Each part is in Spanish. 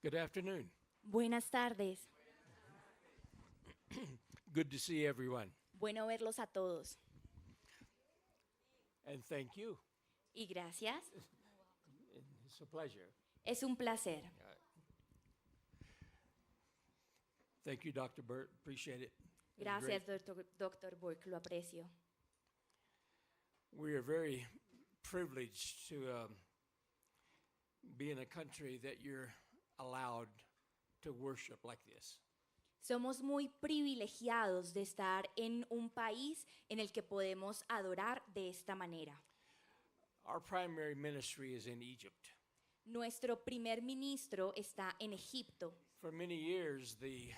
Good afternoon. Buenas tardes. Good to see everyone. Bueno verlos a todos. And thank you. Y gracias. It's a pleasure. Es un placer. Thank you, Dr. Burt. Appreciate it. It's Gracias, great. doctor Burke. Lo aprecio. We are very privileged to be in a country that you're allowed to worship like this. Somos muy privilegiados de estar en un país en el que podemos adorar de esta manera. Our primary ministry is in Egypt. Nuestro primer ministro está en Egipto. For many years, the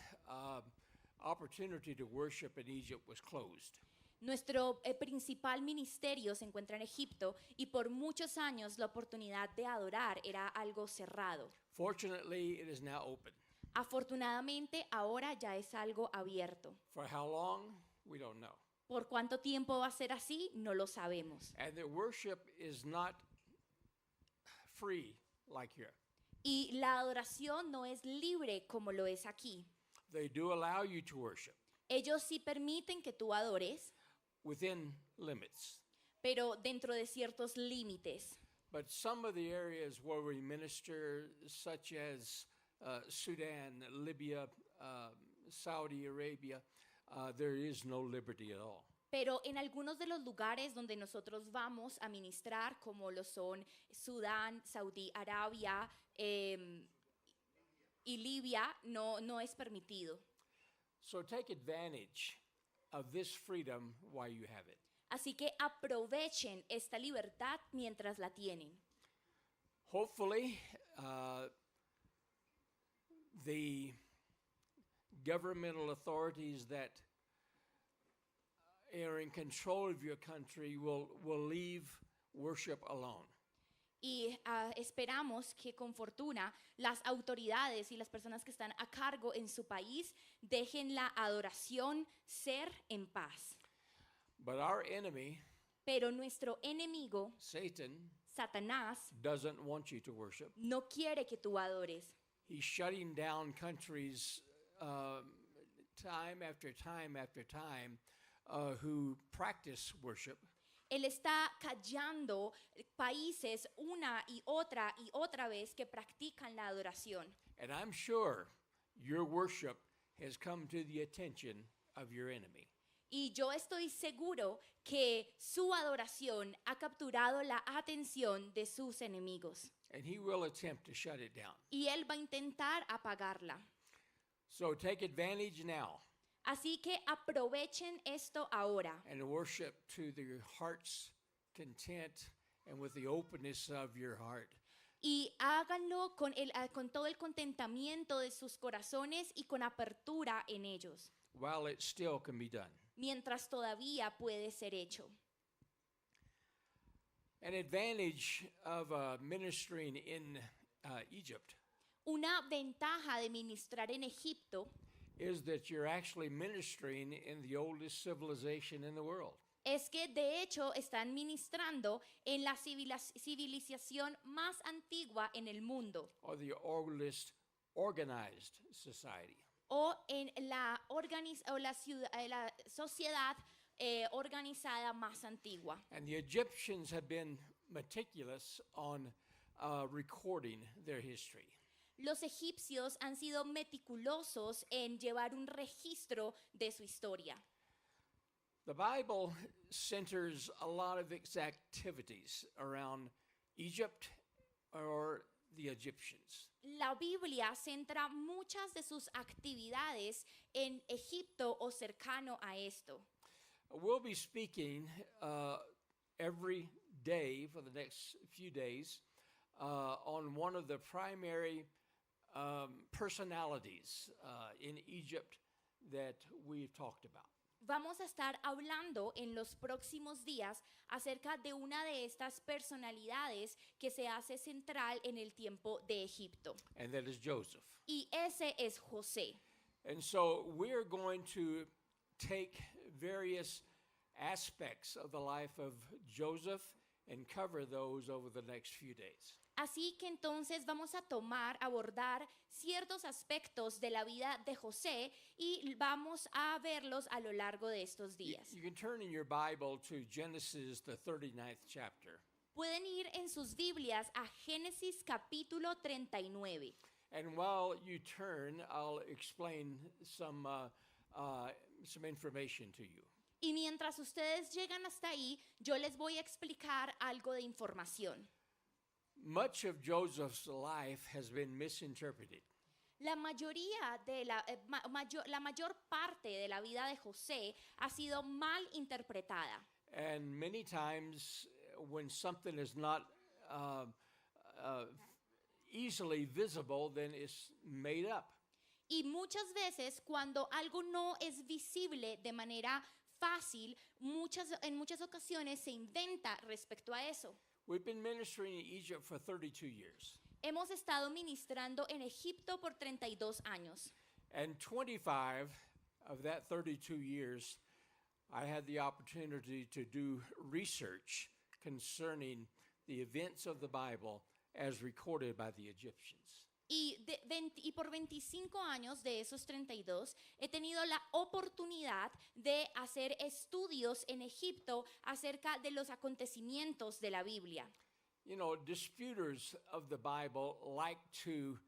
opportunity to worship in Egypt was closed. Nuestro principal ministerio se encuentra en Egipto y por muchos años la oportunidad de adorar era algo cerrado. Fortunately, it is now open. Afortunadamente, ahora ya es algo abierto. For how long? We don't know. ¿Por cuánto tiempo va a ser así? No lo sabemos. And the worship is not free like here. Y la adoración no es libre como lo es aquí. They do allow you to worship Ellos sí permiten que tú adores, within limits. pero dentro de ciertos límites. But some of the areas where we minister, such as Sudan, Libya, Saudi Arabia, there is no liberty at all. Pero en algunos de los lugares donde nosotros vamos a ministrar, como lo son Sudán, Saudi Arabia y Libia, no es permitido. So take advantage of this freedom while you have it. Así que aprovechen esta libertad mientras la tienen. Hopefully, the governmental authorities that are in control of your country will leave worship alone. Y esperamos que con fortuna las autoridades y las personas que están a cargo en su país dejen la adoración ser en paz. But our enemy, Pero nuestro enemigo, Satan, Satanás, doesn't want you to worship. no quiere que tú adores. He's shutting down countries time after time after time who practice worship. Él está callando países una y otra vez que practican la adoración. And I'm sure your worship has come to the attention of your enemy. Y yo estoy seguro que su adoración ha capturado la atención de sus enemigos. And he will attempt to shut it down. Y él va a intentar apagarla. So take advantage now Así que aprovechen esto ahora and worship to your heart's content and with the openness of your heart. y háganlo con todo el contentamiento de sus corazones y con apertura en ellos, While it still can be done. mientras todavía puede ser hecho. An advantage of ministering in Egypt Una ventaja de ministrar en Egipto is that you're actually ministering in the oldest civilization in the world. es que de hecho están ministrando en la civilización más antigua en el mundo Or the oldest organized society. o en la sociedad organizada más antigua. And the Egyptians have been meticulous on recording their history. Los egipcios han sido meticulosos en llevar un registro de su historia. The Bible centers a lot of its activities around Egypt or the Egyptians. La Biblia centra muchas de sus actividades en Egipto o cercano a esto. We'll be speaking every day for the next few days on one of the primary personalities in Egypt that we've talked about. Vamos a estar hablando en los próximos días acerca de una de estas personalidades que se hace central en el tiempo de Egipto. and that is Joseph. Y ese es José. And so we're going to take various aspects of the life of Joseph and cover those over the next few days. Así que entonces vamos a abordar ciertos aspectos de la vida de José y vamos a verlos a lo largo de estos días. You can turn in your Bible to Genesis, the 39th chapter. Pueden ir en sus Biblias a Génesis capítulo 39. And while you turn, I'll explain some information to you. Y mientras ustedes llegan hasta ahí, yo les voy a explicar algo de información. Much of Joseph's life has been misinterpreted. La mayor parte de la vida de José ha sido mal interpretada. And many times when something is not easily visible, then it's made up. Y muchas veces cuando algo no es visible de manera fácil, en muchas ocasiones se inventa respecto a eso. We've been ministering in Egypt for 32 years. Hemos estado ministrando en Egipto por 32 años. And 25 of that 32 years, I had the opportunity to do research concerning the events of the Bible as recorded by the Egyptians. Y por 25 años de esos 32 he tenido la oportunidad de hacer estudios en Egipto acerca de los acontecimientos de la Biblia. You know, disputers of the Bible like to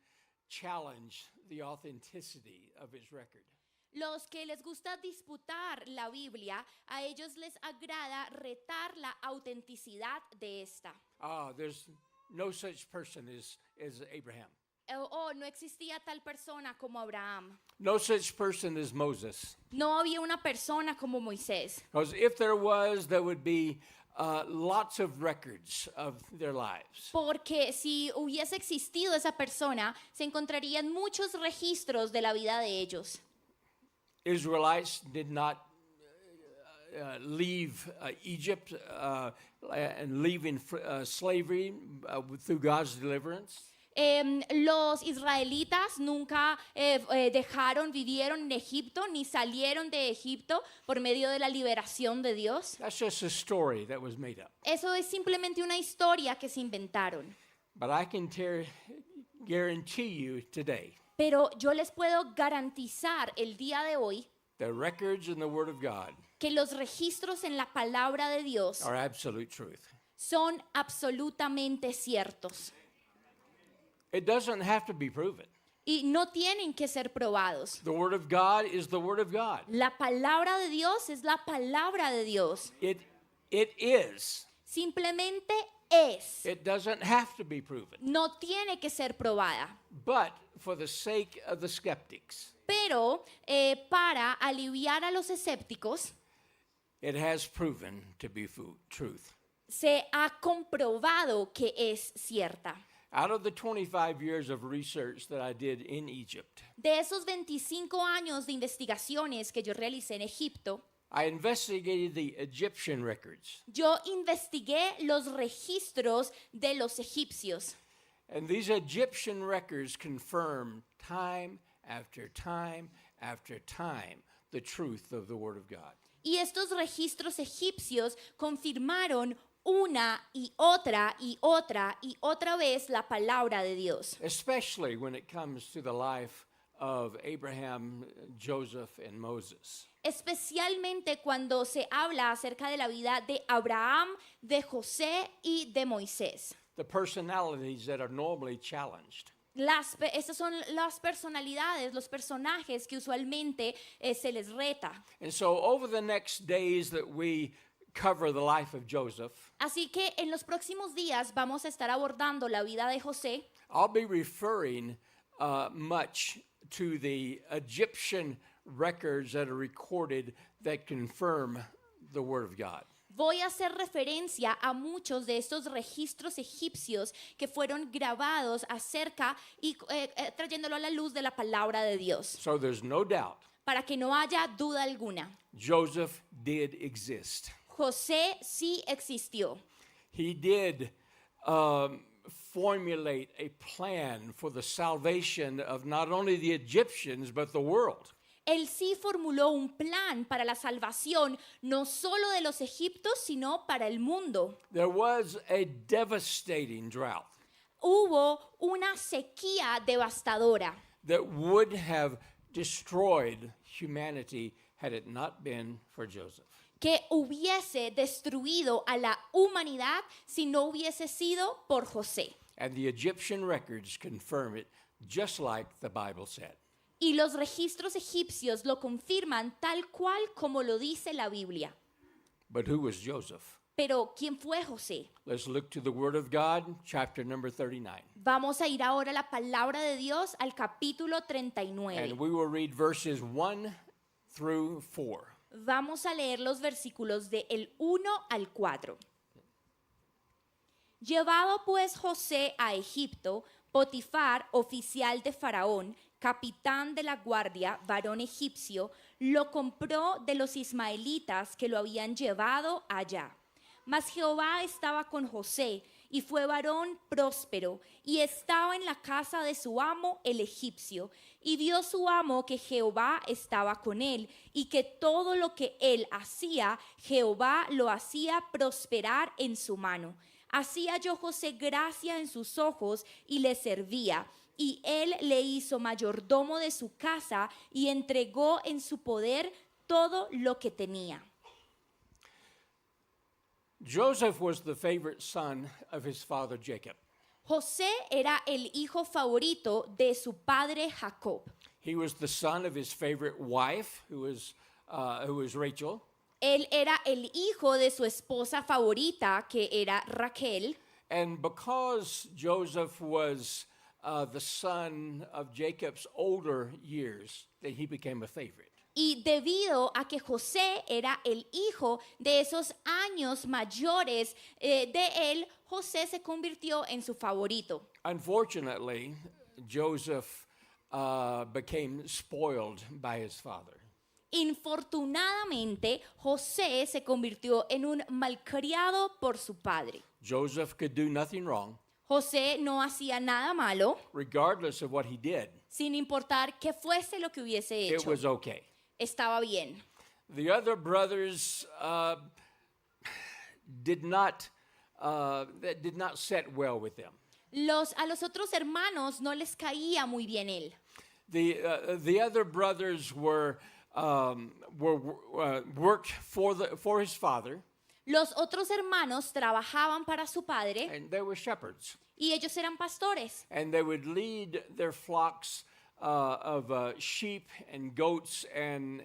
challenge the authenticity of its record. Los que les gusta disputar la Biblia, a ellos les agrada retar la autenticidad de esta. There's no such person as Abraham. No existía tal persona como Abraham. No such person as Moses. No había una persona como Moisés. Because if there was, there would be lots of records of their lives. Porque si hubiese existido esa persona, se encontrarían muchos registros de la vida de ellos. Israelites did not leave Egypt and leaving slavery through God's deliverance. Los israelitas nunca vivieron en Egipto ni salieron de Egipto por medio de la liberación de Dios. That's just a story that was made up. Eso es simplemente una historia que se inventaron. But I can guarantee you today, Pero yo les puedo garantizar el día de hoy the records in the Word of God que los registros en la palabra de Dios are absolute truth. son absolutamente ciertos It doesn't have to be proven. y no tienen que ser probados. The Word of God is the Word of God. La palabra de Dios es la palabra de Dios. It is. Simplemente es. It doesn't have to be proven. No tiene que ser probada. But for the sake of the skeptics, Pero para aliviar a los escépticos, it has proven to be truth. se ha comprobado que es cierta. Out of the 25 years of research that I did in Egypt, De esos 25 años de investigaciones que yo realicé en Egipto, I investigated the Egyptian records. yo investigué los registros de los egipcios. And these Egyptian records confirm time after time after time the truth of the Word of God. Y estos registros egipcios confirmaron una y otra y otra y otra vez la palabra de Dios. Especially when it comes to the life of Abraham, Joseph, and Moses. Especialmente cuando se habla acerca de la vida de Abraham, de José y de Moisés. The personalities that are normally challenged. Estas son las personalidades, los personajes que usualmente se les reta. And so over the next days that we cover the life of Joseph, Así que en los próximos días vamos a estar abordando la vida de José. I'll be referring much to the Egyptian records that are recorded that confirm the Word of God. Voy a hacer referencia a muchos de estos registros egipcios que fueron grabados acerca y trayéndolo a la luz de la palabra de Dios. So there's no doubt para que no haya duda alguna. Joseph did exist. José sí existió. He did formulate a plan for the salvation of not only the Egyptians, but the world. Él sí formuló un plan para la salvación, no solo de los egipcios, sino para el mundo. There was a devastating drought Hubo una sequía devastadora that would have destroyed humanity had it not been for Joseph. que hubiese destruido a la humanidad si no hubiese sido por José. And the Egyptian records confirm it, just like the Bible said. Y los registros egipcios lo confirman tal cual como lo dice la Biblia. But who was Joseph? Pero, ¿quién fue José? Let's look to the Word of God, chapter number 39. Vamos a ir ahora a la palabra de Dios al capítulo 39. And we will read verses 1 through 4. Vamos a leer los versículos de el 1 al 4. Llevado pues José a Egipto, Potifar, oficial de Faraón, capitán de la guardia, varón egipcio, lo compró de los ismaelitas que lo habían llevado allá. Mas Jehová estaba con José, y fue varón próspero, y estaba en la casa de su amo el egipcio. Y vio su amo que Jehová estaba con él, y que todo lo que él hacía, Jehová lo hacía prosperar en su mano. Así halló José gracia en sus ojos, y le servía. Y él le hizo mayordomo de su casa, y entregó en su poder todo lo que tenía. Joseph was the favorite son of his father Jacob. José era el hijo favorito de su padre Jacob. He was the son of his favorite wife, who was Rachel. Él era el hijo de su esposa favorita, que era Raquel. And because Joseph was the son of Jacob's older years, that he became a favorite. Y debido a que José era el hijo de esos años mayores de él, José se convirtió en su favorito. Unfortunately, Joseph became spoiled by his father. Infortunadamente, José se convirtió en un malcriado por su padre. Joseph could do nothing wrong, José no hacía nada malo, regardless of what he did. sin importar qué fuese lo que hubiese It hecho. was okay. Estaba bien. The other brothers did not set well with them. A los otros hermanos no les caía muy bien él. The other brothers were worked for his father, Los otros hermanos trabajaban para su padre and they were shepherds, y ellos eran pastores. and they would lead their flocks of sheep and goats and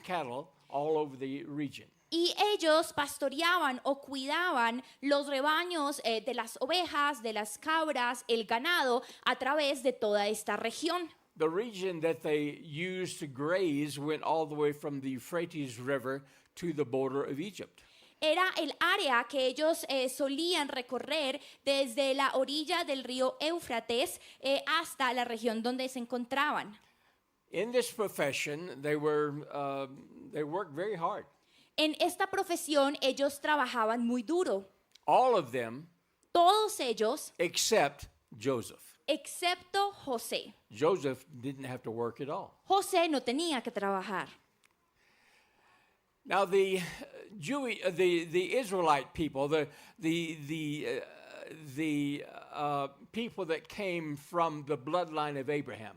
cattle all over the region. Y ellos pastoreaban o cuidaban los rebaños de las ovejas, de las cabras, el ganado a través de toda esta región. The region that they used to graze went all the way from the Euphrates River to the border of Egypt. Era el área que ellos solían recorrer desde la orilla del río Éufrates hasta la región donde se encontraban. In this profession, they worked very hard. En esta profesión ellos trabajaban muy duro. All of them, Todos ellos, except Joseph. excepto José. Joseph didn't have to work at all. José no tenía que trabajar. Now the Israelite people, the people that came from the bloodline of Abraham,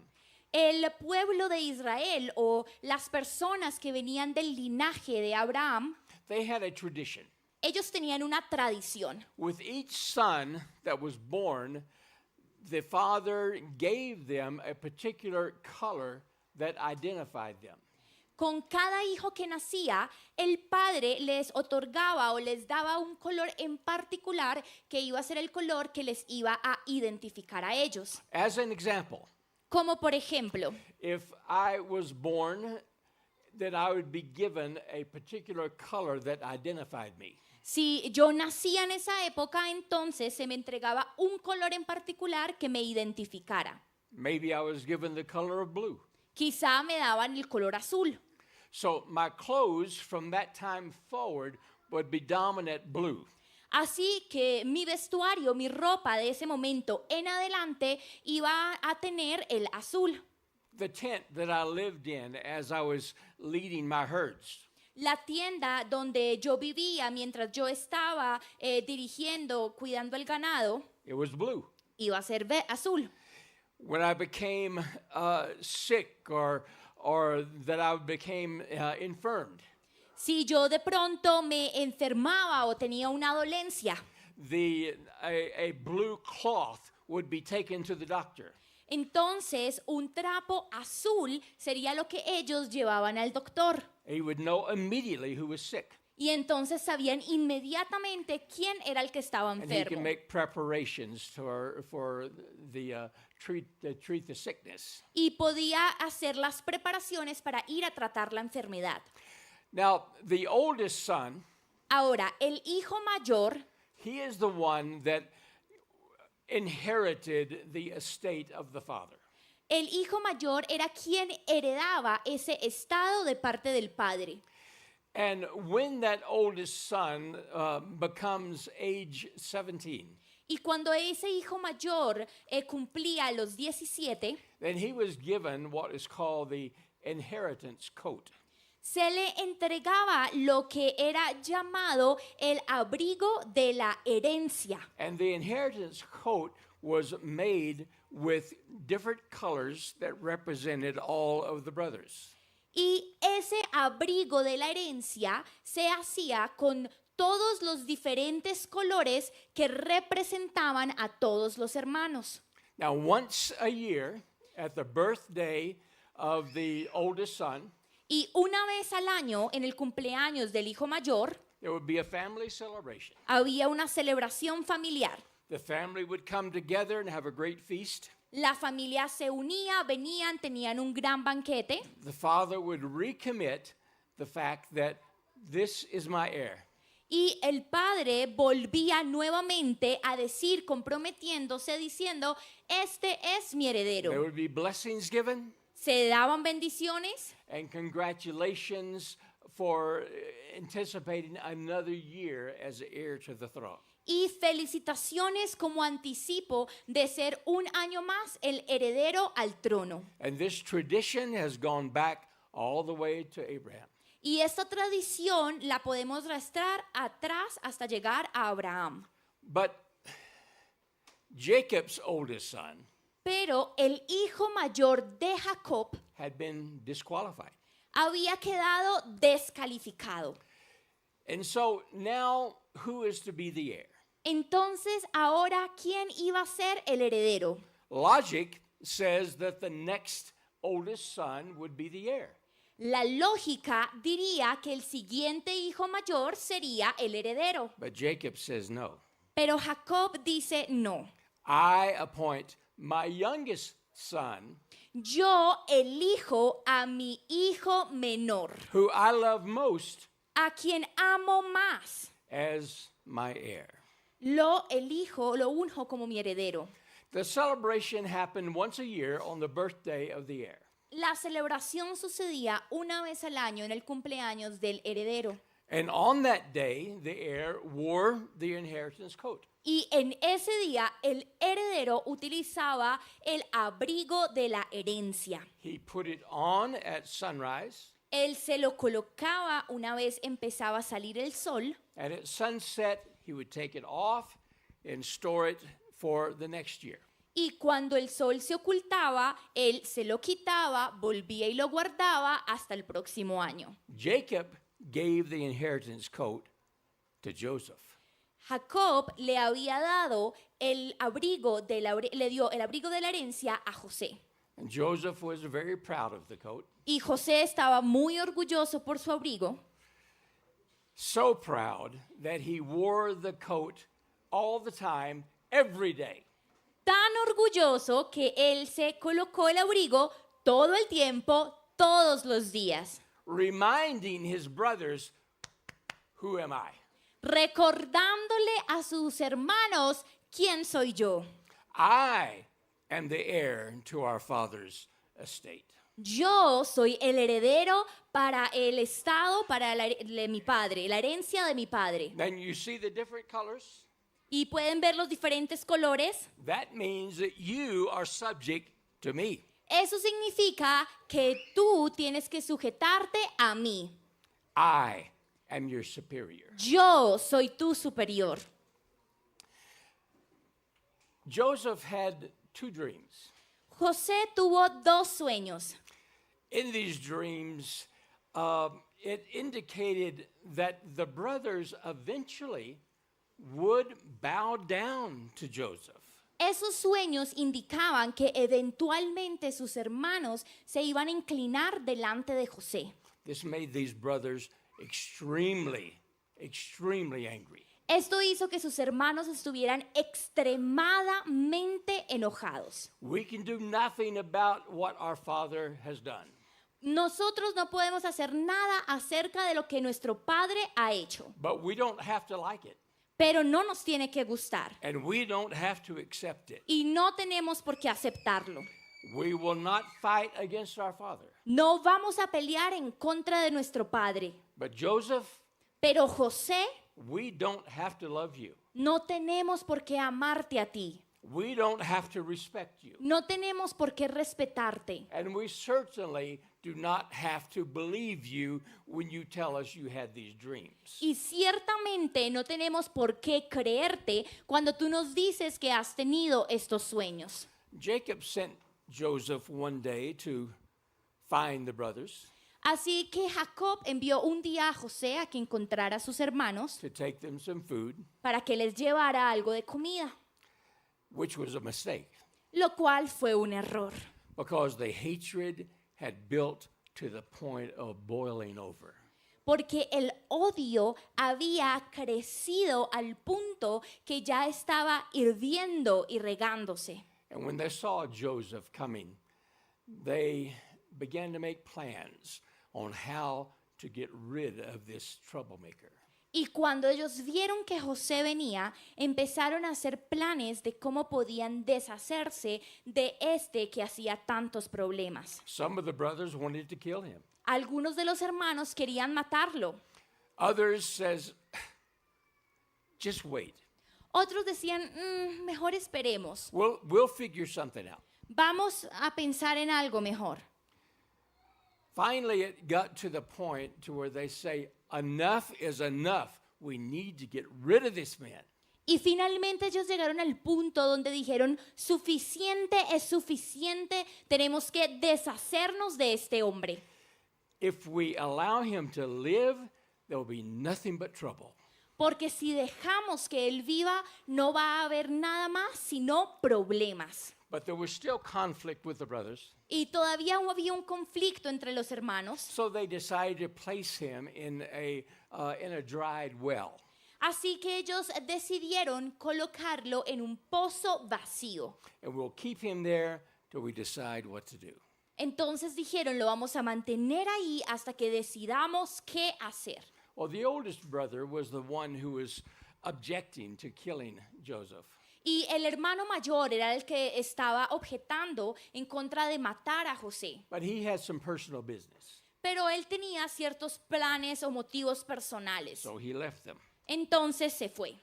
El pueblo de Israel o las personas que venían del linaje de Abraham, they had a tradition. ellos tenían una tradición. With each son that was born, the father gave them a particular color that identified them. Con cada hijo que nacía, el padre les otorgaba o les daba un color en particular que iba a ser el color que les iba a identificar a ellos. As an example, Como por ejemplo, if I was born, then I would be given a particular color that identified me. si yo nacía en esa época, entonces se me entregaba un color en particular que me identificara. Maybe I was given the color of blue. quizá me daban el color azul. So my clothes from that time forward would be dominant blue. Así que mi vestuario, mi ropa de ese momento en adelante iba a tener el azul. The tent that I lived in as I was leading my herds, La tienda donde yo vivía mientras yo estaba dirigiendo, cuidando el ganado, it was blue. iba a ser azul. When I became sick or that I became infirmed, Si yo de pronto me enfermaba o tenía una dolencia, a blue cloth would be taken to the doctor. entonces un trapo azul sería lo que ellos llevaban al doctor. He would know immediately who was sick. Y entonces sabían inmediatamente quién era el que estaba And he enfermo. can make preparations for treat the sickness. Y podía hacer las preparaciones para ir a tratar la enfermedad. Now, the oldest son, Ahora, el hijo mayor, he is the one that inherited the estate of the father. el hijo mayor era quien heredaba ese estado de parte del padre. And when that oldest son becomes age 17, Y cuando ese hijo mayor cumplía los 17, then he was given what is called the inheritance coat. se le entregaba lo que era llamado el abrigo de la herencia. And the inheritance coat was made with different colors that represented all of the brothers. Y ese abrigo de la herencia se hacía con todos los diferentes colores que representaban a todos los hermanos. Now, once a year, at the birthday of the oldest son, Y una vez al año, en el cumpleaños del hijo mayor, there would be a family celebration. había una celebración familiar. The family would come together and have a great feast. La familia se unía, venían, tenían un gran banquete. The father would recommit the fact that this is my heir. Y el padre volvía nuevamente a decir, comprometiéndose, diciendo, este es mi heredero. There would be blessings given Se daban bendiciones and congratulations for anticipating another year as heir to the throne. y felicitaciones como anticipo de ser un año más el heredero al trono. And this tradition has gone back all the way to Abraham. Y esta tradición la podemos rastrear atrás hasta llegar a Abraham. But Jacob's oldest son Pero el hijo mayor de Jacob had been disqualified. había quedado descalificado. And so now, who is to be the heir? Entonces, ahora, ¿quién iba a ser el heredero? Logic says that the next oldest son would be the heir. La lógica diría que el siguiente hijo mayor sería el heredero. But Jacob says no. Pero Jacob dice no. I appoint my youngest son, Yo elijo a mi hijo menor, who I love most, a quien amo más. as my heir. Lo elijo, lo unjo como mi heredero. The celebration happened once a year on the birthday of the heir. La celebración sucedía una vez al año en el cumpleaños del heredero. And on that day, the heir wore the inheritance coat. Y en ese día el heredero utilizaba el abrigo de la herencia. He put it on at sunrise, Él se lo colocaba una vez empezaba a salir el sol. and at sunset, he would take it off and store it for the next year. Y cuando el sol se ocultaba, él se lo quitaba, volvía y lo guardaba hasta el próximo año. Jacob gave the inheritance coat to Joseph. Jacob le había dado el abrigo de le dio el abrigo de la herencia a José. And Joseph was very proud of the coat. Y José estaba muy orgulloso por su abrigo, So proud that he wore the coat all the time, every day. tan orgulloso que él se colocó el abrigo todo el tiempo, todos los días, Reminding his brothers, who am I? recordándole a sus hermanos quién soy yo. I am the heir to our father's estate. yo soy el heredero para el estado, para mi padre, la herencia de mi padre. Then you see the different colors? Y pueden ver los diferentes colores. That means that you are subject to me. Eso significa que tú tienes que sujetarte a mí. I am your superior. Yo soy tu superior. Joseph had two dreams. José tuvo dos sueños. In these dreams, it indicated that the brothers eventually would bow down to Joseph. Esos sueños indicaban que eventualmente sus hermanos se iban a inclinar delante de José. This made these brothers extremely angry. Esto hizo que sus hermanos estuvieran extremadamente enojados. We can do nothing about what our father has done. Nosotros no podemos hacer nada acerca de lo que nuestro padre ha hecho, But we don't have to like it. pero no nos tiene que gustar And we don't have to accept it. y no tenemos por qué aceptarlo. We will not fight against our father. No vamos a pelear en contra de nuestro padre, But Joseph, pero José, we don't have to love you. no tenemos por qué amarte a ti. We don't have to respect you. No tenemos por qué respetarte. And we certainly do not have to believe you when you tell us you had these dreams. Y ciertamente no tenemos por qué creerte cuando tú nos dices que has tenido estos sueños. Jacob sent Joseph one day to find the brothers, Así que Jacob envió un día a José a que encontrara a sus hermanos to take them some food, para que les llevara algo de comida, which was a mistake lo cual fue un error, because the hatred had built to the point of boiling over. porque el odio había crecido al punto que ya estaba hirviendo y regándose. And when they saw Joseph coming, they began to make plans on how to get rid of this troublemaker. Y cuando ellos vieron que José venía, empezaron a hacer planes de cómo podían deshacerse de este que hacía tantos problemas. Some of the brothers wanted to kill him. Algunos de los hermanos querían matarlo. Others says, just wait. Otros decían, mejor esperemos. We'll figure something out. Vamos a pensar en algo mejor. Finally, it got to the point to where they say, enough is enough. We need to get rid of this man. Y finalmente ellos llegaron al punto donde dijeron, suficiente es suficiente, tenemos que deshacernos de este hombre. If we allow him to live, there will be nothing but trouble. Porque si dejamos que él viva, no va a haber nada más sino problemas. But there was still conflict with the brothers. Y todavía había un conflicto entre los hermanos. So they decided to place him in a dried well. Así que ellos decidieron colocarlo en un pozo vacío. And we'll keep him there till we decide what to do. Entonces dijeron, lo vamos a mantener ahí hasta que decidamos qué hacer. Well, the oldest brother was the one who was objecting to killing Joseph. Y el hermano mayor era el que estaba objetando en contra de matar a José. But he had some personal business. Pero él tenía ciertos planes o motivos personales. So he left them. Entonces se fue.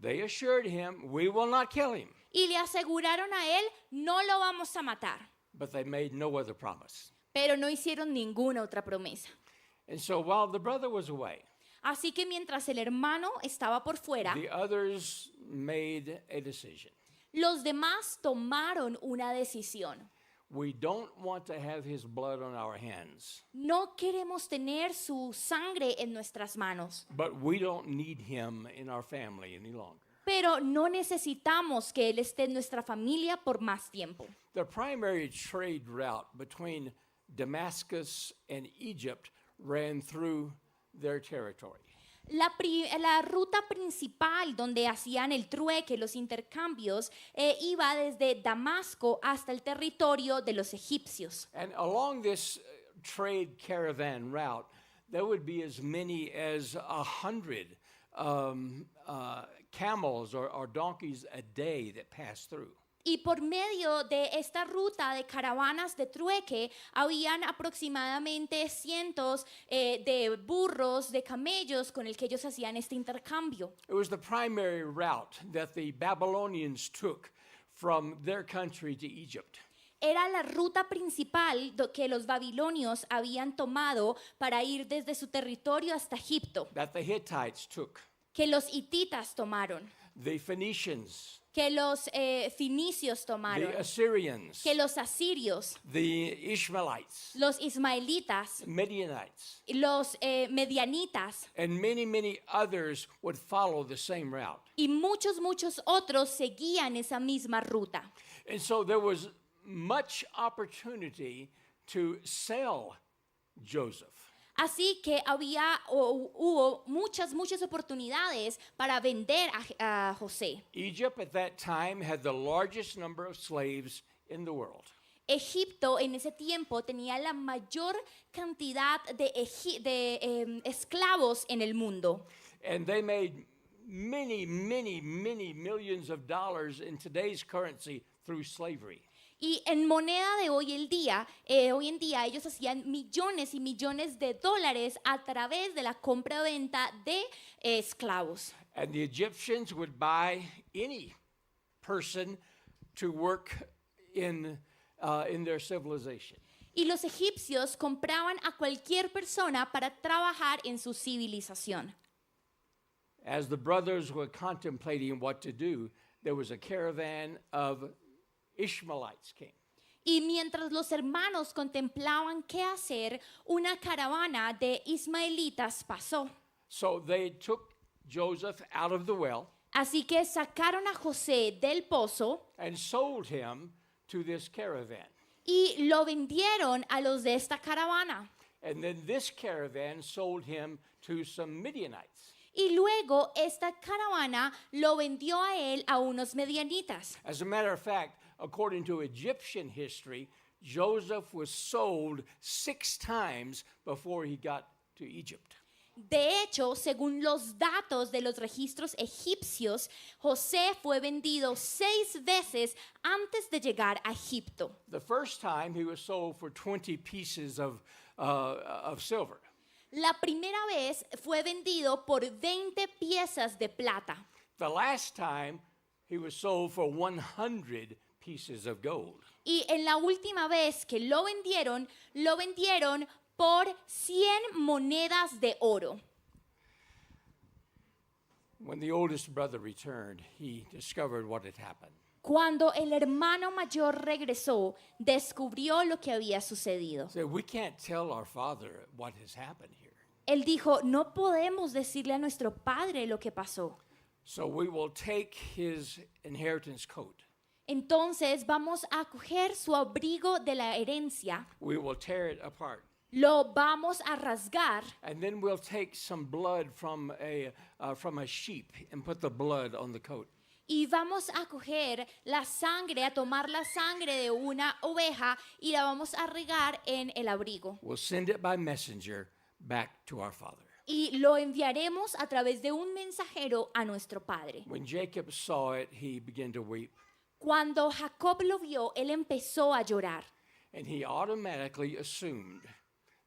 They assured him, we will not kill him. Y le aseguraron a él, no lo vamos a matar. But they made no other promise. Pero no hicieron ninguna otra promesa. And so while the brother was away, Así que mientras el hermano estaba por fuera, the others made a decision. los demás tomaron una decisión. We don't want to have his blood on our hands, No queremos tener su sangre en nuestras manos, but we don't need him in our family any longer. pero no necesitamos que él esté en nuestra familia por más tiempo. The primary trade route between Damascus and Egypt ran through their territory. La ruta principal donde hacían el trueque, los intercambios, iba desde Damasco hasta el territorio de los egipcios. And along this trade caravan route, there would be as many as 100 camels or donkeys a day that passed through. Y por medio de esta ruta de caravanas de trueque, habían aproximadamente cientos de burros, de camellos con el que ellos hacían este intercambio. It was the primary route that the Babylonians took from their country to Egypt. Era la ruta principal que los babilonios habían tomado para ir desde su territorio hasta Egipto, That the Hittites took, que los hititas tomaron, the Phoenicians, que los finicios tomaron, the Assyrians, que los asirios, the Ishmaelites, los ismaelitas, Midianites, los medianitas and many, many others would follow the same route. y muchos otros seguían esa misma ruta. And so there was much opportunity to sell Joseph. Así que hubo muchas oportunidades para vender a José. Egypt at that time had the largest number of slaves in the world. Egipto en ese tiempo tenía la mayor cantidad de esclavos en el mundo. And they made many millions of dollars in today's currency through slavery. Y en moneda de hoy en día ellos hacían millones y millones de dólares a través de la compra-venta de esclavos. And the Egyptians would buy any person to work in their civilization. Y los egipcios compraban a cualquier persona para trabajar en su civilización. As the brothers were contemplating what to do, there was a caravan of Ishmaelites came. Y mientras los hermanos contemplaban qué hacer, una caravana de ismaelitas pasó. So they took Joseph out of the well Así que sacaron a José del pozo and sold him to this caravan. y lo vendieron a los de esta caravana. And then this caravan sold him to some Midianites. Y luego esta caravana lo vendió a él a unos medianitas. As a matter of fact, according to Egyptian history, Joseph was sold 6 times before he got to Egypt. De hecho, según los datos de los registros egipcios, José fue vendido 6 veces antes de llegar a Egipto. The first time he was sold for 20 pieces of silver. La primera vez fue vendido por 20 piezas de plata. The last time he was sold for 100 pieces of gold. Y en la última vez que lo vendieron por 100 monedas de oro. When the oldest brother returned, he discovered what had happened. Cuando el hermano mayor regresó, descubrió lo que había sucedido. He said, we can't tell our father what has happened here. Él dijo, no podemos decirle a nuestro padre lo que pasó. So we will take his inheritance coat. Entonces vamos a coger su abrigo de la herencia, We will tear it apart. lo vamos a rasgar And then we'll take some blood from a sheep and put the blood on the coat. y vamos a coger la sangre, a tomar la sangre de una oveja y la vamos a regar en el abrigo. We'll send it by messenger back to our father. Y lo enviaremos a través de un mensajero a nuestro padre. When Jacob saw it, he began to weep. Cuando Jacob lo vio, él empezó a llorar. And he automatically assumed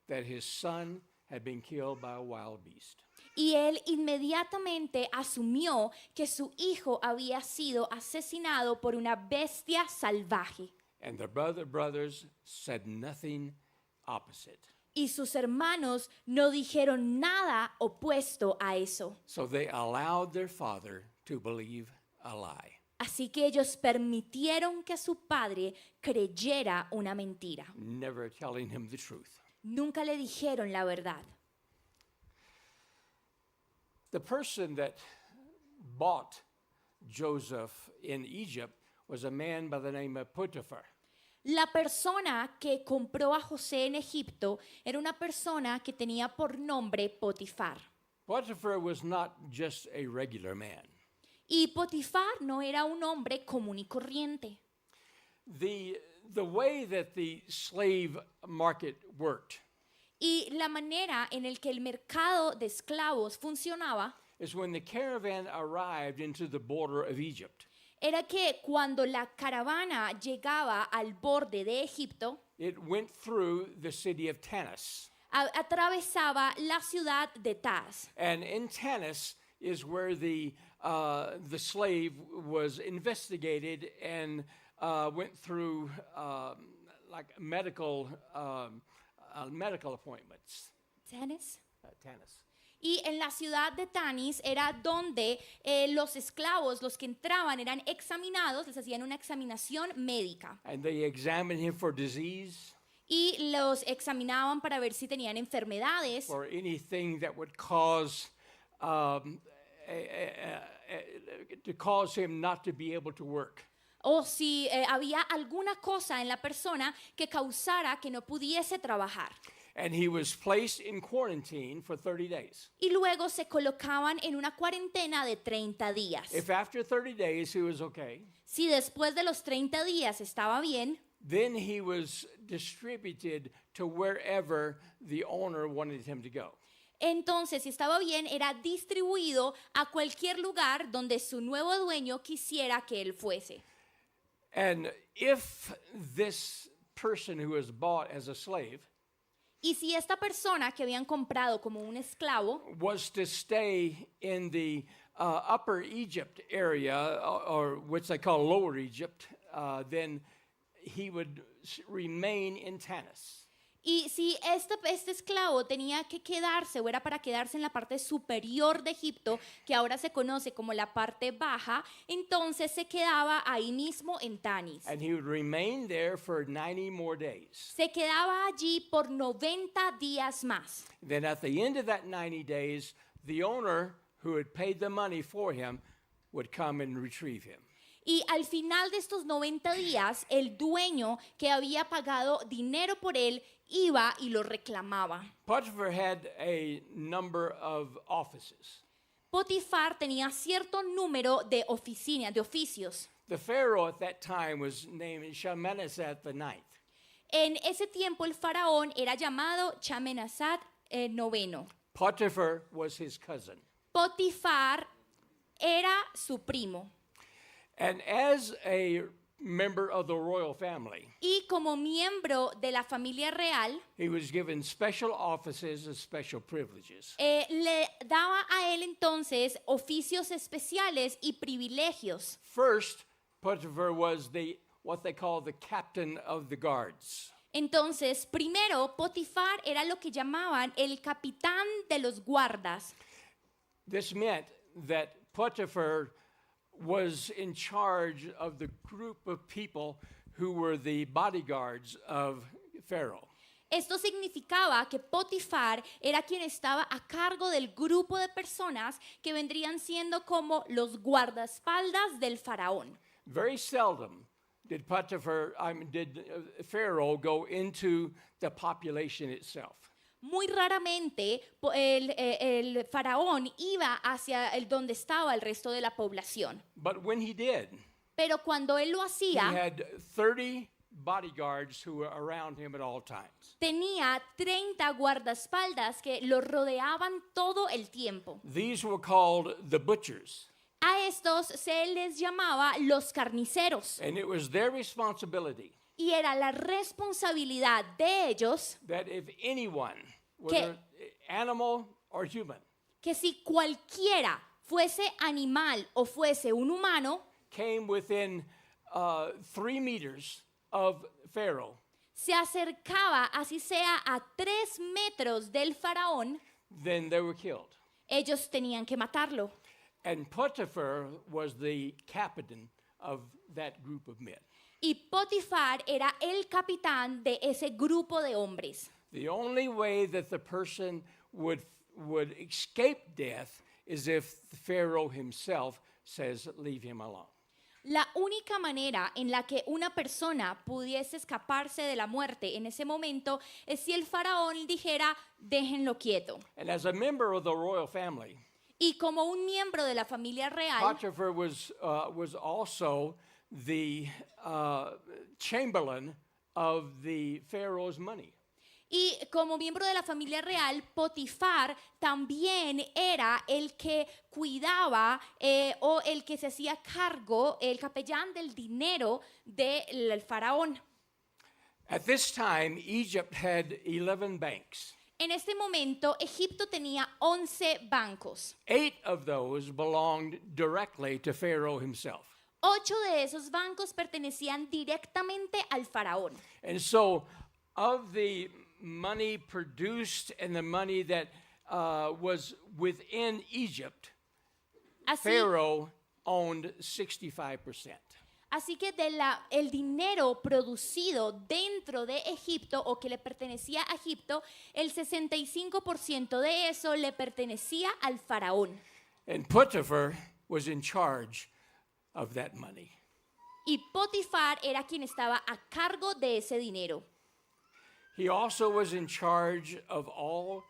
that his son had been killed by a wild beast. Y él inmediatamente asumió que su hijo había sido asesinado por una bestia salvaje. And the brothers said nothing opposite. Y sus hermanos no dijeron nada opuesto a eso. So they allowed their father to believe a lie. Así que ellos permitieron que su padre creyera una mentira. Never telling him the truth. Nunca le dijeron la verdad. The person that bought Joseph in Egypt was a man by the name of Potiphar. La persona que compró a José en Egipto era una persona que tenía por nombre Potifar. Potiphar was not just a regular man. Y Potifar no era un hombre común y corriente. The way that the slave market worked Y la manera en el que el mercado de esclavos funcionaba is when the caravan arrived into the border of Egypt. era que cuando la caravana llegaba al borde de Egipto, it went through the city of Tanis. atravesaba la ciudad de Taz. And in Tanis is where the slave was investigated and went through like medical appointments. ¿Tanis? Tanis. Y en la ciudad de Tanis era donde los esclavos, los que entraban, eran examinados, les hacían una examinación médica. And they examined him for disease, Y los examinaban para ver si tenían enfermedades for anything that would cause to cause him not to be able to work. o si había alguna cosa en la persona que causara que no pudiese trabajar. And he was placed in quarantine for 30 days. Y luego se colocaban en una cuarentena de 30 días. If after 30 days he was okay, Si después de los 30 días estaba bien, then he was distributed to wherever the owner wanted him to go. entonces si estaba bien era distribuido a cualquier lugar donde su nuevo dueño quisiera que él fuese. And if this person who was bought as a slave Y si esta persona que habían comprado como un esclavo was to stay in the upper Egypt area, or which they call lower Egypt, then he would remain in Tanis. y si este esclavo tenía que quedarse o era para quedarse en la parte superior de Egipto, que ahora se conoce como la parte baja, entonces se quedaba ahí mismo en Tanis. And he would remain there for 90 more days. Se quedaba allí por 90 días más. Then at the end of that 90 days, the owner who had paid the money for him would come and retrieve him. Y al final de estos 90 días, el dueño que había pagado dinero por él iba y lo reclamaba. Potiphar had a number of offices. Potifar tenía cierto número de oficinas, de oficios. The Pharaoh at that time was named Shalmaneser the ninth. En ese tiempo el faraón era llamado Chamenasat noveno. Potiphar was his cousin. Potifar era su primo. And as a member of the royal family, Y como miembro de la familia real, he was given special offices and special privileges. le daba a él entonces oficios especiales y privilegios. First, Potiphar was what they call the captain of the guards. Entonces, primero, Potifar era lo que llamaban el capitán de los guardas. This meant that Potiphar was in charge of the group of people who were the bodyguards of Pharaoh. Esto significaba que Potifar era quien estaba a cargo del grupo de personas que vendrían siendo como los guardaespaldas del faraón. Very seldom did Pharaoh go into the population itself. Muy raramente el faraón iba hacia donde estaba el resto de la población. But when he did, Pero cuando él lo he hacía, had 30 bodyguards who were around him at all times. tenía 30 guardaespaldas que lo rodeaban todo el tiempo. These were called the butchers, A estos se les llamaba los carniceros. and it was their responsibility Y era la responsabilidad de ellos that if anyone, whether animal or human, que si cualquiera, fuese animal o fuese un humano, came within 3 meters of Pharaoh, se acercaba, así sea, a 3 metros del faraón, then they were killed. ellos tenían que matarlo. And Potiphar was the captain of that group of men. Y Potifar era el capitán de ese grupo de hombres. The only way that the person would escape death is if Pharaoh himself says, leave him alone. La única manera en la que una persona pudiese escaparse de la muerte en ese momento es si el faraón dijera, déjenlo quieto. And as a member of the royal family, Y como un miembro de la familia real, Potiphar was also the chamberlain of the Pharaoh's money. Y como miembro de la familia real, Potifar también era el que cuidaba o el que se hacía cargo, el capellán del dinero del faraón. At this time, Egypt had 11 banks. En este momento, Egipto tenía 11 bancos. 8 of those belonged directly to Pharaoh himself. 8 de esos bancos pertenecían directamente al faraón. And so, of the money produced and the money that was within Egypt, Así, Pharaoh owned 65%. así que el dinero producido dentro de Egipto o que le pertenecía a Egipto, el 65% de eso le pertenecía al faraón. And Potiphar was in charge of that money. Y Potifar era quien estaba a cargo de ese dinero. He also was in charge of all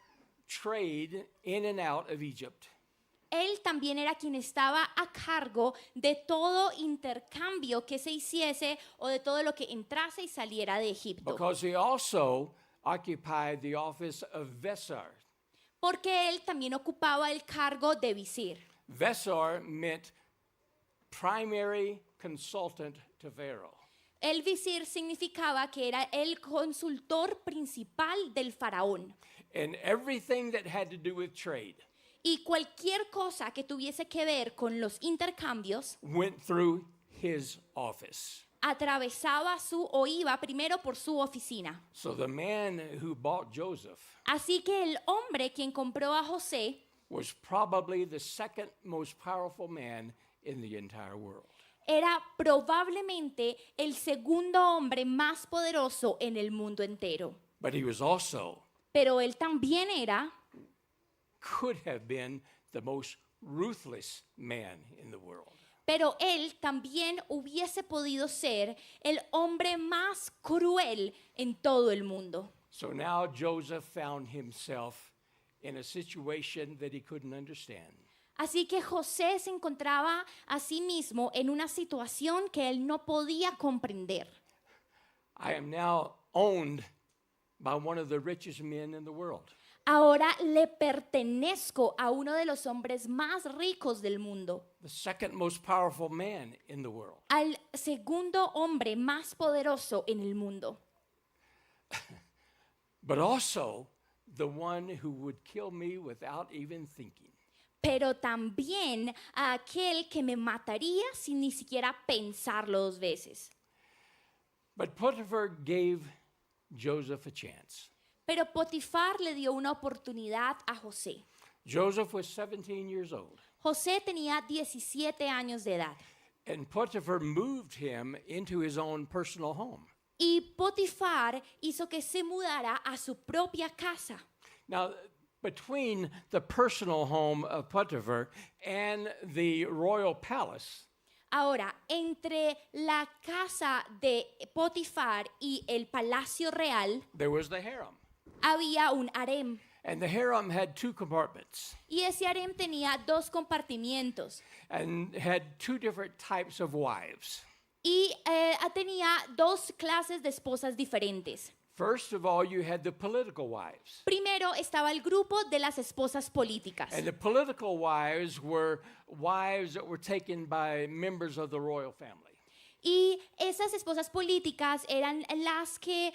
trade in and out of Egypt. Él también era quien estaba a cargo de todo intercambio que se hiciese o de todo lo que entrase y saliera de Egipto. Because he also occupied the office of Vesar. Porque él también ocupaba el cargo de visir. Vesar meant primary consultant to Pharaoh. El visir significaba que era el consultor principal del faraón. And everything that had to do with trade Y cualquier cosa que tuviese que ver con los intercambios went through his office. atravesaba o iba primero por su oficina. So the man who bought Joseph Así que el hombre quien compró a José was probably the second most powerful man in the entire world. era probablemente el segundo hombre más poderoso en el mundo entero. But he was also, Pero él también could have been the most ruthless man in the world. pero él también hubiese podido ser el hombre más cruel en todo el mundo. So now Joseph found himself in a situation that he couldn't understand. Así que José se encontraba a sí mismo en una situación que él no podía comprender. I am now owned by one of the richest men in the world. Ahora le pertenezco a uno de los hombres más ricos del mundo, The second most powerful man in the world. al segundo hombre más poderoso en el mundo, But also the one who would kill me without even thinking. pero también a aquel que me mataría sin ni siquiera pensarlo 2 veces. But Potiphar gave Joseph a chance. Pero Potifar le dio una oportunidad a José. Joseph was 17 years old, José tenía 17 años de edad. and Potiphar moved him into his own personal home. Y Potifar hizo que se mudara a su propia casa. Now, between the personal home of Potiphar and the royal palace, Ahora, entre la casa de Potifar y el palacio real there was the harem. había un harem. And the harem had 2 compartments Y ese harem tenía 2 compartimientos. and had 2 different types of wives. Y tenía 2 clases de esposas diferentes. First of all, you had the political wives. Primero estaba el grupo de las esposas políticas. And the political wives were wives that were taken by members of the royal family. Y esas esposas políticas eran las que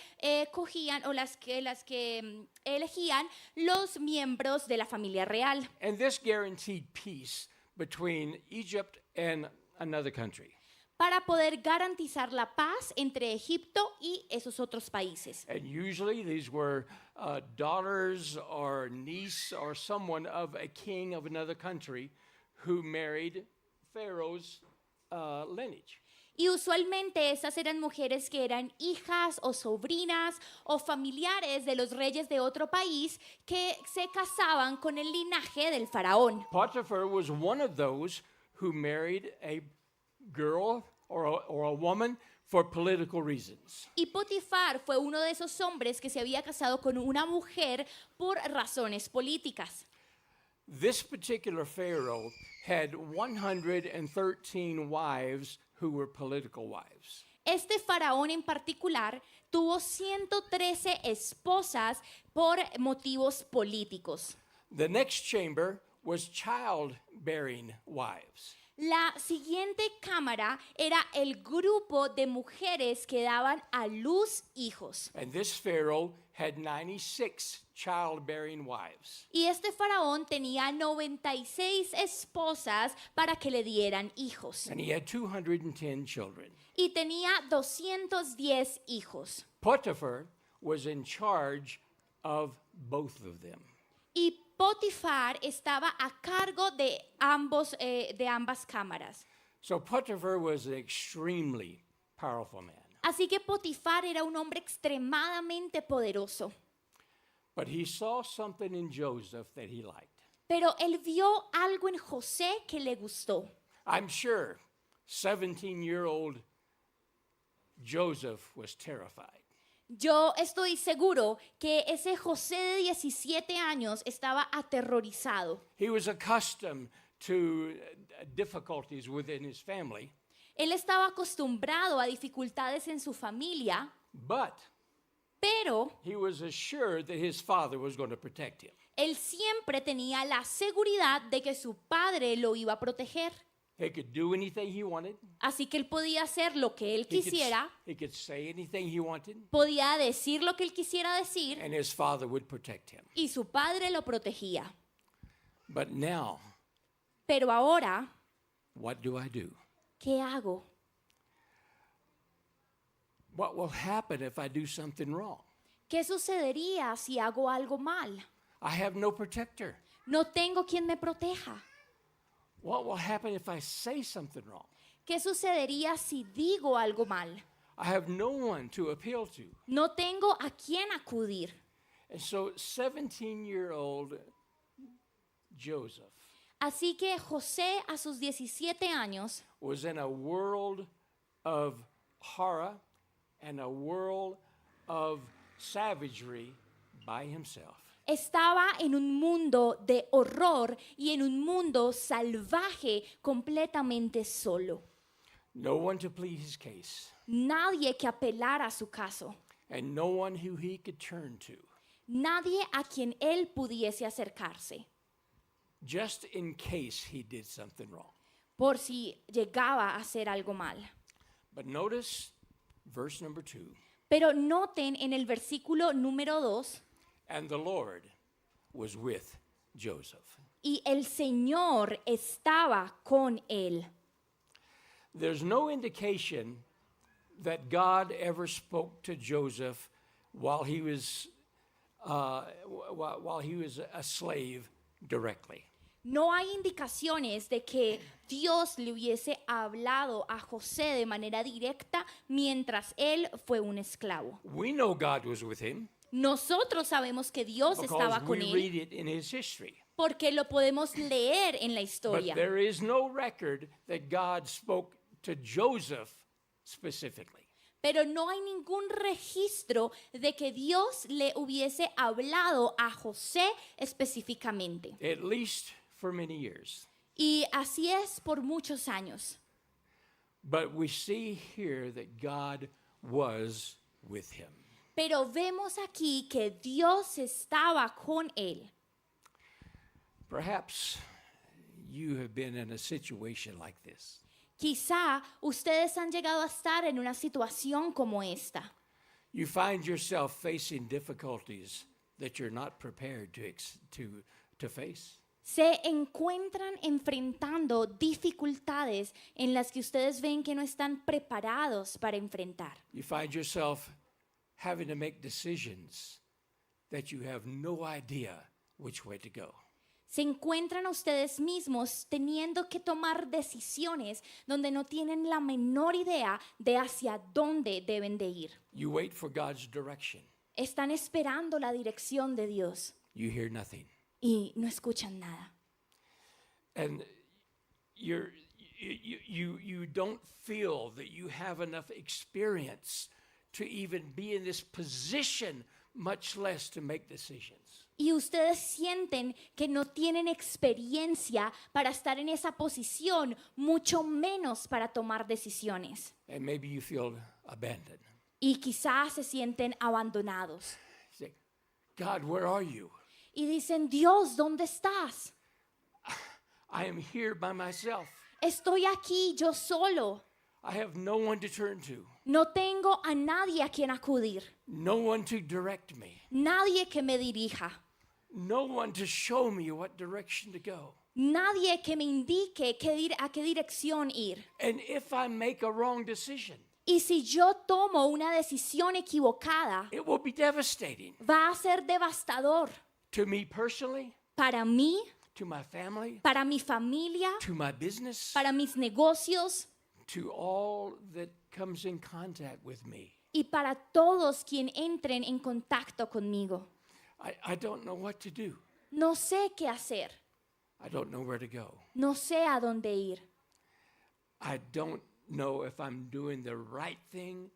cogían o las que elegían los miembros de la familia real. And this guaranteed peace between Egypt and another country. Para poder garantizar la paz entre Egipto y esos otros países. And usually these were daughters or niece or someone of a king of another country who married Pharaoh's lineage. Y usualmente esas eran mujeres que eran hijas o sobrinas o familiares de los reyes de otro país que se casaban con el linaje del faraón. Potiphar was one of those who married a girl or a woman for political reasons. Y Potifar fue uno de esos hombres que se había casado con una mujer por razones políticas. This particular Pharaoh had 113 wives who were political wives. Este faraón en particular tuvo 113 esposas por motivos políticos. The next chamber was childbearing wives. La siguiente cámara era el grupo de mujeres que daban a luz hijos. And this Pharaoh had 96 childbearing wives. Y este faraón tenía 96 esposas para que le dieran hijos. And he had 210 children. Y tenía 210 hijos. Potiphar was in charge of both of them. Y Potifar estaba a cargo de ambas cámaras. So Potiphar was an extremely powerful man. Así que Potifar era un hombre extremadamente poderoso. But he saw something in Joseph that he liked. Pero él vio algo en José que le gustó. I'm sure 17-year-old Joseph was terrified. Yo estoy seguro que ese José de 17 años estaba aterrorizado. He was accustomed to difficulties within his family, Él estaba acostumbrado a dificultades en su familia, but pero he was assured that his father was going to protect him. él siempre tenía la seguridad de que su padre lo iba a proteger. He could do anything he wanted. Así que él podía hacer lo que él quisiera, He could say anything he wanted, podía decir lo que él quisiera decir and his father would protect him. y su padre lo protegía. But now, Pero ahora, what do I do? ¿qué hago? What will happen if I do something wrong? ¿Qué sucedería si hago algo mal? I have no protector. No tengo quien me proteja. What will happen if I say something wrong? ¿Qué sucedería si digo algo mal? I have no one to appeal to. No tengo a quién acudir. And so 17-year-old Joseph Así que José a sus 17 años was in a world of horror and a world of savagery by himself. estaba en un mundo de horror y en un mundo salvaje completamente solo. No one to plead his case, Nadie que apelara a su caso. and no one who he could turn to, Nadie a quien él pudiese acercarse just in case he did something wrong. por si llegaba a hacer algo mal. But notice verse number 2. Pero noten en el versículo número 2, And the Lord was with Joseph. y el Señor estaba con él. There's no indication that God ever spoke to Joseph while he was a slave directly. No hay indicaciones de que Dios le hubiese hablado a José de manera directa mientras él fue un esclavo. We know God was with him Nosotros sabemos que Dios estaba because con we él read it in his history. porque lo podemos leer en la But historia. there is no record that God spoke to Joseph specifically. Pero no hay ningún registro de que Dios le hubiese hablado a José específicamente. At least for many years. Y así es por muchos años. But we see here that God was with him. Pero vemos aquí que Dios estaba con él. Perhaps you have been in a situation like this. Quizá ustedes han llegado a estar en una situación como esta. You find yourself facing difficulties that you're not prepared to face. Se encuentran enfrentando dificultades en las que ustedes ven que no están preparados para enfrentar. You find yourself having to make decisions that you have no idea which way to go. Se encuentran ustedes mismos teniendo que tomar decisiones donde no tienen la menor idea de hacia dónde deben de ir. You wait for God's direction. Están esperando la dirección de Dios You hear nothing. y no escuchan nada. And you don't feel that you have enough experience to even be in this position, much less to make decisions. Y ustedes sienten que no tienen experiencia para estar en esa posición, mucho menos para tomar decisiones. And maybe you feel abandoned. y quizás se sienten abandonados. Say, God, where are you? Y dicen, Dios, ¿dónde estás? I am here by myself. Estoy aquí yo solo. I have no one to turn to, No tengo a nadie a quien acudir, no one to direct me, nadie que me dirija, no one to show me what direction to go. nadie que me indique a qué dirección ir. And if I make a wrong decision, Y si yo tomo una decisión equivocada, it will be devastating va a ser devastador to me personally, para mí, to my family, para mi familia, to my business, para mis negocios to all that comes in contact with me. y para todos quien entren en contacto conmigo. I don't know what to do. No sé qué hacer, I don't know where to go. no sé a dónde ir. I don't know if I'm doing the right thing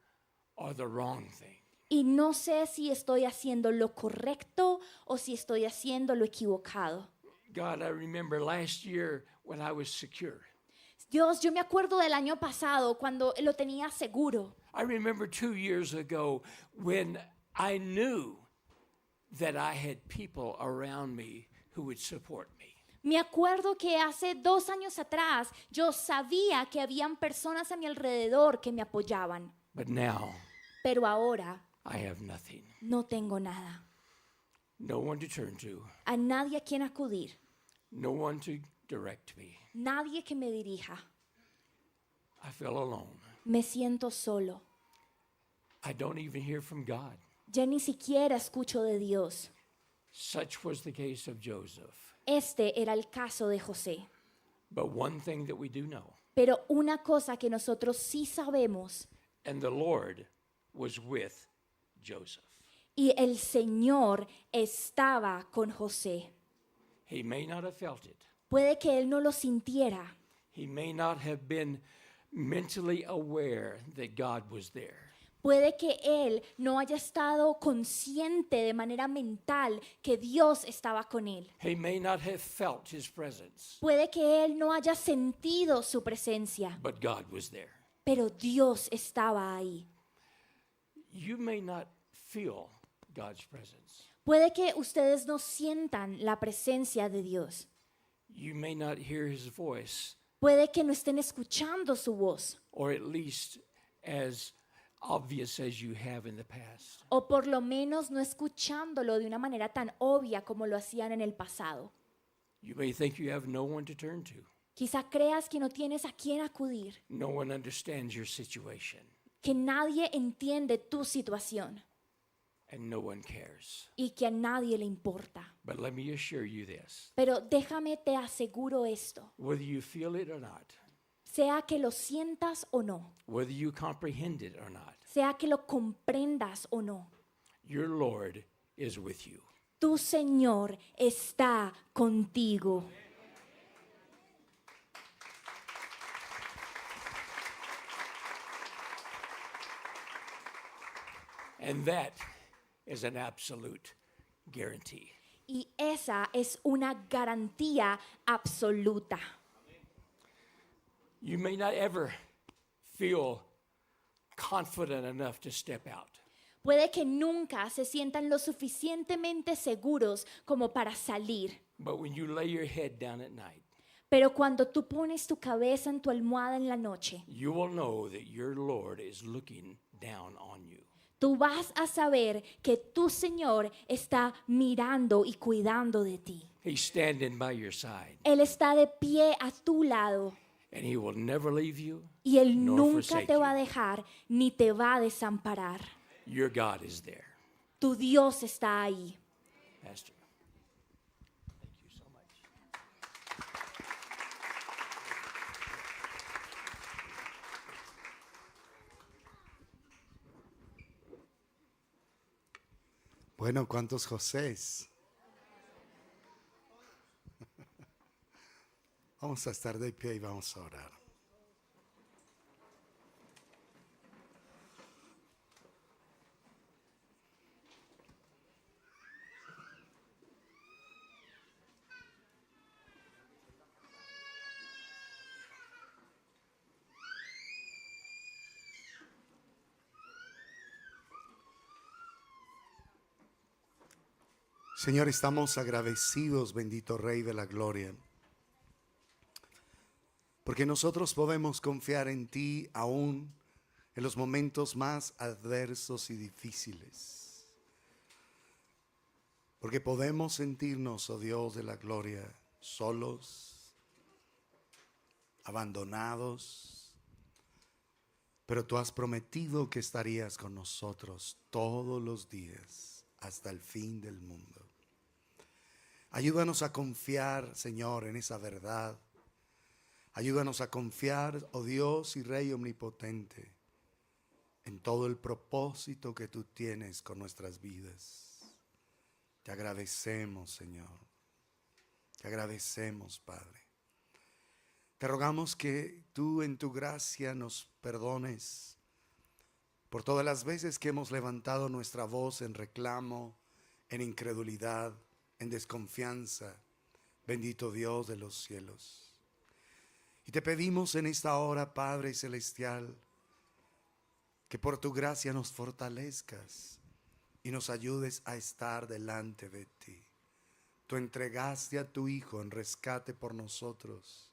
or the wrong thing. Y no sé si estoy haciendo lo correcto o si estoy haciendo lo equivocado. God, I remember last year when I was secure. Dios, yo me acuerdo del año pasado cuando lo tenía seguro. I remember 2 years ago when I knew that I had people around me who would support me. Me acuerdo que hace 2 años atrás yo sabía que habían personas a mi alrededor que me apoyaban. But now Pero ahora I have nothing. no tengo nada. No one to turn to, A nadie a quien acudir. no one to direct me. Nadie que me dirija. I feel alone. Me siento solo. I don't even hear from God. Ya ni siquiera escucho de Dios. Such was the case of Joseph. Este era el caso de José. But one thing that we do know, Pero una cosa que nosotros sí sabemos, and the Lord was with Joseph. y el Señor estaba con José. He may not have felt it. Puede que él no lo sintiera. He may not have been mentally aware that God was there. Puede que él no haya estado consciente de manera mental que Dios estaba con él. He may not have felt his presence, Puede que él no haya sentido su presencia, but God was there. pero Dios estaba ahí. You may not feel God's presence. Puede que ustedes no sientan la presencia de Dios. You may not hear his voice, Puede que no estén escuchando su voz, or at least as obvious as you have in the past. o por lo menos no escuchándolo de una manera tan obvia como lo hacían en el pasado. You may think you have no one to turn to. Quizá creas que no tienes a quién acudir, No one understands your situation, que nadie entiende tu situación and no one cares. y que a nadie le importa. But let me assure you this. Pero déjame te aseguro esto, Whether you feel it or not, sea que lo sientas o no, whether you comprehend it or not, sea que lo comprendas o no, your Lord is with you. tu Señor está contigo. And that is an absolute guarantee. Y esa es una garantía absoluta. You may not ever feel confident enough to step out. Puede que nunca se sientan lo suficientemente seguros como para salir, But when you lay your head down at night, pero cuando tú pones tu cabeza en tu almohada en la noche, you will know that your Lord is looking down on you. tú vas a saber que tu Señor está mirando y cuidando de ti. He's standing by your side, Él está de pie a tu lado and he will never leave you. y Él nor nunca forsake te va a you. dejar ni te va a desamparar. Your God is there. Tu Dios está ahí. Pastor. Thank you so much. Bueno, ¿cuántos Josés? Vamos a estar de pie y vamos a orar. Señor, estamos agradecidos, bendito Rey de la Gloria, porque nosotros podemos confiar en ti aún en los momentos más adversos y difíciles. Porque podemos sentirnos, oh Dios de la gloria, solos, abandonados, pero tú has prometido que estarías con nosotros todos los días hasta el fin del mundo. Ayúdanos a confiar, Señor, en esa verdad. Ayúdanos a confiar, oh Dios y Rey omnipotente, en todo el propósito que tú tienes con nuestras vidas. Te agradecemos, Señor. Te agradecemos, Padre. Te rogamos que tú en tu gracia nos perdones por todas las veces que hemos levantado nuestra voz en reclamo, en incredulidad, en desconfianza. Bendito Dios de los cielos. Y te pedimos en esta hora, Padre Celestial, que por tu gracia nos fortalezcas y nos ayudes a estar delante de ti. Tú entregaste a tu Hijo en rescate por nosotros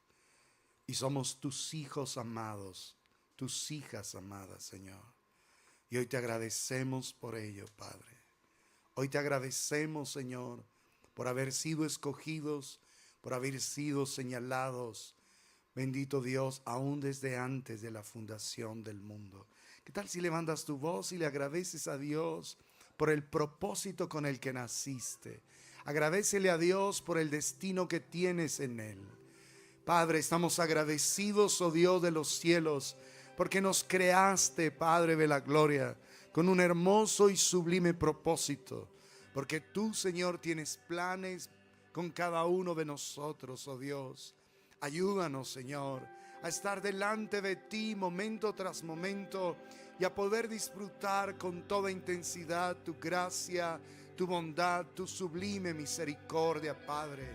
y somos tus hijos amados, tus hijas amadas, Señor. Y hoy te agradecemos por ello, Padre. Hoy te agradecemos, Señor, por haber sido escogidos, por haber sido señalados, bendito Dios, aún desde antes de la fundación del mundo. ¿Qué tal si levantas tu voz y le agradeces a Dios por el propósito con el que naciste? Agradécele a Dios por el destino que tienes en Él. Padre, estamos agradecidos, oh Dios de los cielos, porque nos creaste, Padre de la gloria, con un hermoso y sublime propósito. Porque tú, Señor, tienes planes con cada uno de nosotros, oh Dios. Ayúdanos, Señor, a estar delante de ti momento tras momento y a poder disfrutar con toda intensidad tu gracia, tu bondad, tu sublime misericordia, Padre.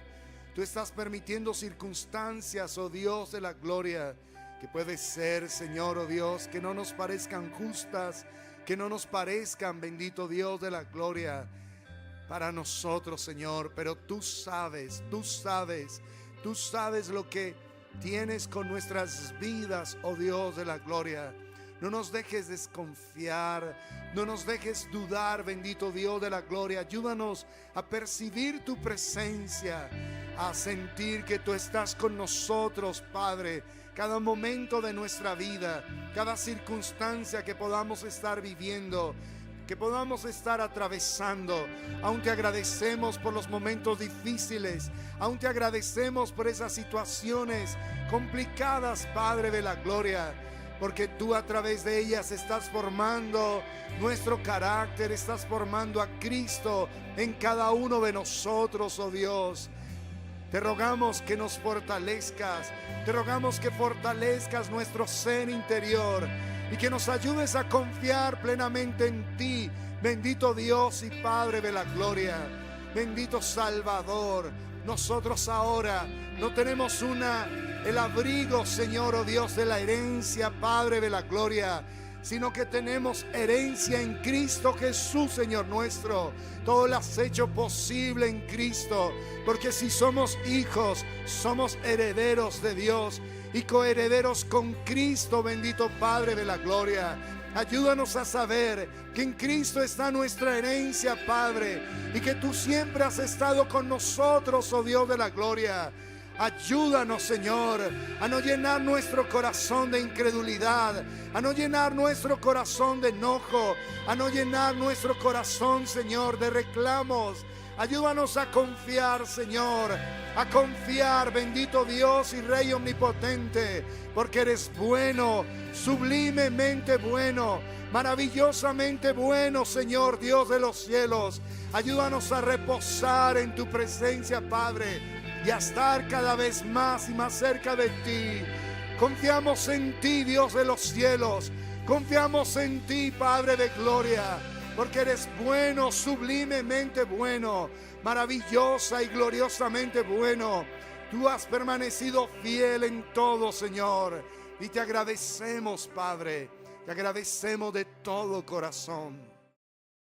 Tú estás permitiendo circunstancias, oh Dios de la gloria, que puede ser, Señor, oh Dios, que no nos parezcan justas, que no nos parezcan, bendito Dios de la gloria, para nosotros, Señor, pero tú sabes lo que tienes con nuestras vidas, oh Dios de la gloria. No nos dejes desconfiar, no nos dejes dudar, bendito Dios de la gloria. Ayúdanos a percibir tu presencia, a sentir que tú estás con nosotros, Padre, cada momento de nuestra vida, cada circunstancia que podamos estar viviendo, que podamos estar atravesando. Aún te agradecemos por los momentos difíciles, aún te agradecemos por esas situaciones complicadas, Padre de la gloria, porque tú a través de ellas estás formando nuestro carácter, estás formando a Cristo en cada uno de nosotros, oh Dios. Te rogamos que nos fortalezcas, te rogamos que fortalezcas nuestro ser interior y que nos ayudes a confiar plenamente en ti, bendito Dios y Padre de la gloria, bendito Salvador. Nosotros ahora no tenemos el abrigo, Señor, oh Dios, de la herencia, Padre de la gloria, sino que tenemos herencia en Cristo Jesús, Señor nuestro. Todo lo has hecho posible en Cristo, porque si somos hijos, somos herederos de Dios y coherederos con Cristo, bendito Padre de la gloria. Ayúdanos a saber que en Cristo está nuestra herencia, Padre, y que tú siempre has estado con nosotros, oh Dios de la gloria. Ayúdanos, Señor, a no llenar nuestro corazón de incredulidad, a no llenar nuestro corazón de enojo, a no llenar nuestro corazón, Señor, de reclamos. Ayúdanos a confiar, Señor, a confiar, bendito Dios y Rey omnipotente, porque eres bueno, sublimemente bueno, maravillosamente bueno, Señor Dios de los cielos. Ayúdanos a reposar en tu presencia, Padre, y a estar cada vez más y más cerca de ti. Confiamos en ti, Dios de los cielos. Confiamos en ti, Padre de gloria, porque eres bueno, sublimemente bueno, maravillosa y gloriosamente bueno. Tú has permanecido fiel en todo, Señor, y te agradecemos, Padre. Te agradecemos de todo corazón.